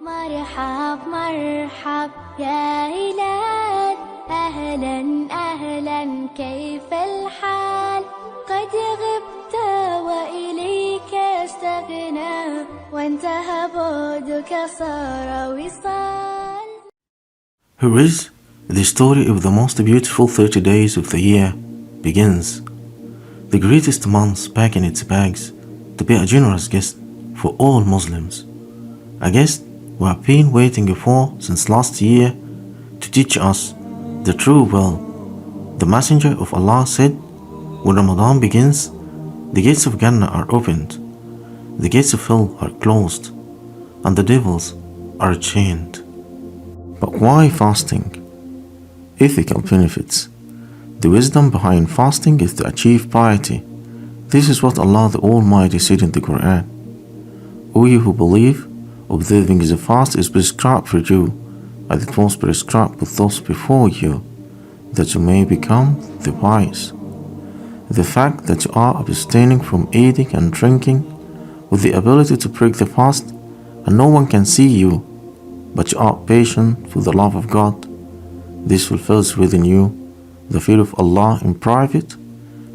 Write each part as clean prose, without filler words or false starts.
مرحب مرحب يا هلال، أهلا أهلا كيف الحال؟ قد غبت وإليك استغنى، وانتهى بعدك صار وصال. Here is the story of the most beautiful 30 days of the year begins. The greatest month packing its bags to be a generous guest for all Muslims. A guest we have been waiting for since last year to teach us the true will. The Messenger of Allah said, when Ramadan begins, the gates of Jannah are opened, the gates of hell are closed, and the devils are chained. But why fasting? Ethical benefits. The wisdom behind fasting is to achieve piety. This is what Allah the Almighty said in the Quran. O you who believe, observing the fast is prescribed for you, as it was prescribed with those before you, that you may become the wise. The fact that you are abstaining from eating and drinking, with the ability to break the fast, and no one can see you, but you are patient for the love of God, this fulfills within you the fear of Allah in private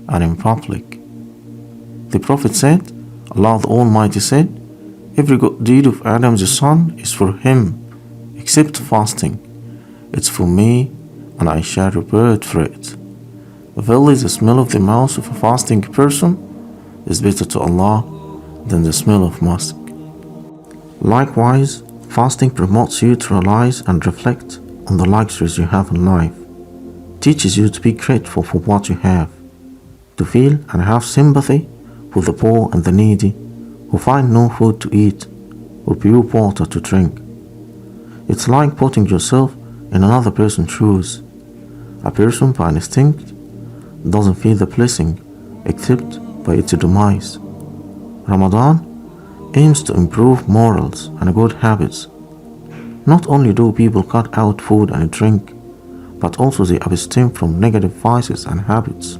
and in public. The Prophet said, Allah the Almighty said, every good deed of Adam's son is for him, except fasting. It's for me, and I shall reward for it. Verily, the smell of the mouth of a fasting person is better to Allah than the smell of musk. Likewise, fasting promotes you to realize and reflect on the luxuries you have in life, teaches you to be grateful for what you have, to feel and have sympathy for the poor and the needy who find no food to eat or pure water to drink. It's like putting yourself in another person's shoes. A person by instinct doesn't feel the blessing except by its demise. Ramadan aims to improve morals and good habits. Not only do people cut out food and drink, but also they abstain from negative vices and habits.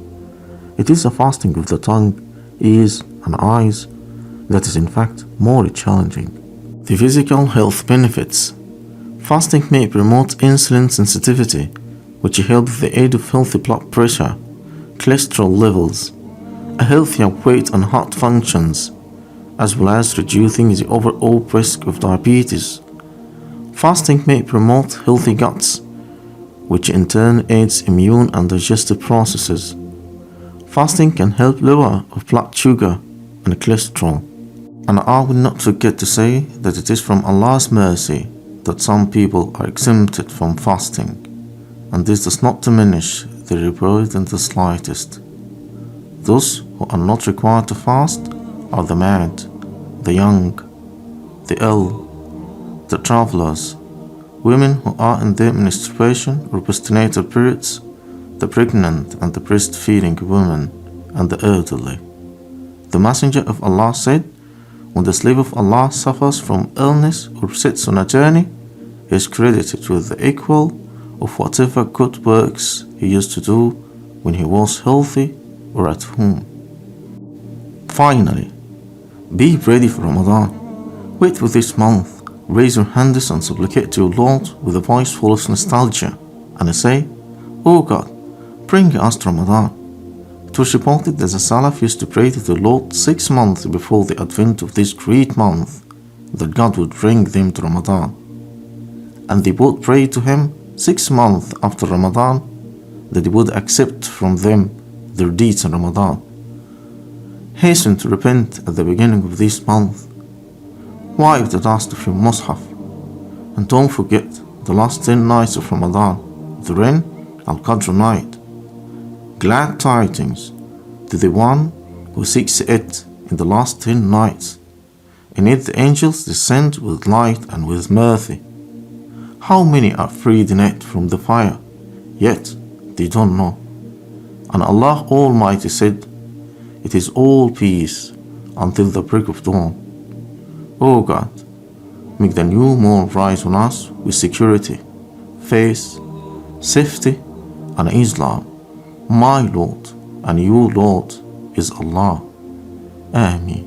It is a fasting of the tongue, ears, and eyes that is in fact more challenging. The physical health benefits. Fasting may promote insulin sensitivity, which helps the aid of healthy blood pressure, cholesterol levels, a healthier weight and heart functions, as well as reducing the overall risk of diabetes. Fasting may promote healthy guts, which in turn aids immune and digestive processes. Fasting can help lower of blood sugar and cholesterol. And I will not forget to say that it is from Allah's mercy that some people are exempted from fasting, and this does not diminish the reward in the slightest. Those who are not required to fast are the mad, the young, the ill, the travelers, women who are in their menstruation or postnatal periods, the pregnant and the breastfeeding women, and the elderly. The Messenger of Allah said, when the slave of Allah suffers from illness or sits on a journey, he is credited with the equal of whatever good works he used to do when he was healthy or at home. Finally, be ready for Ramadan. Wait for this month, raise your hands and supplicate to your Lord with a voice full of nostalgia, and say, O God, bring us to Ramadan. It was reported that the Salaf used to pray to the Lord 6 months before the advent of this great month, that God would bring them to Ramadan. And they would pray to Him 6 months after Ramadan, that He would accept from them their deeds in Ramadan. Hasten to repent at the beginning of this month. Wipe the dust of your mushaf, and don't forget the last 10 nights of Ramadan, therein Al-Qadr night. Glad tidings to the one who seeks it in the last 10 nights. In it the angels descend with light and with mercy. How many are freed in it from the fire, yet they don't know. And Allah Almighty said, it is all peace until the break of dawn. O God, make the new moon rise on us with security, faith, safety, and Islam. My Lord and your Lord is Allah. Ameen.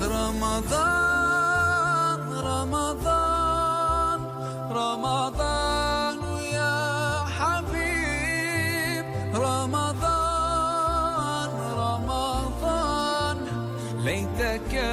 Ramadan, ليتك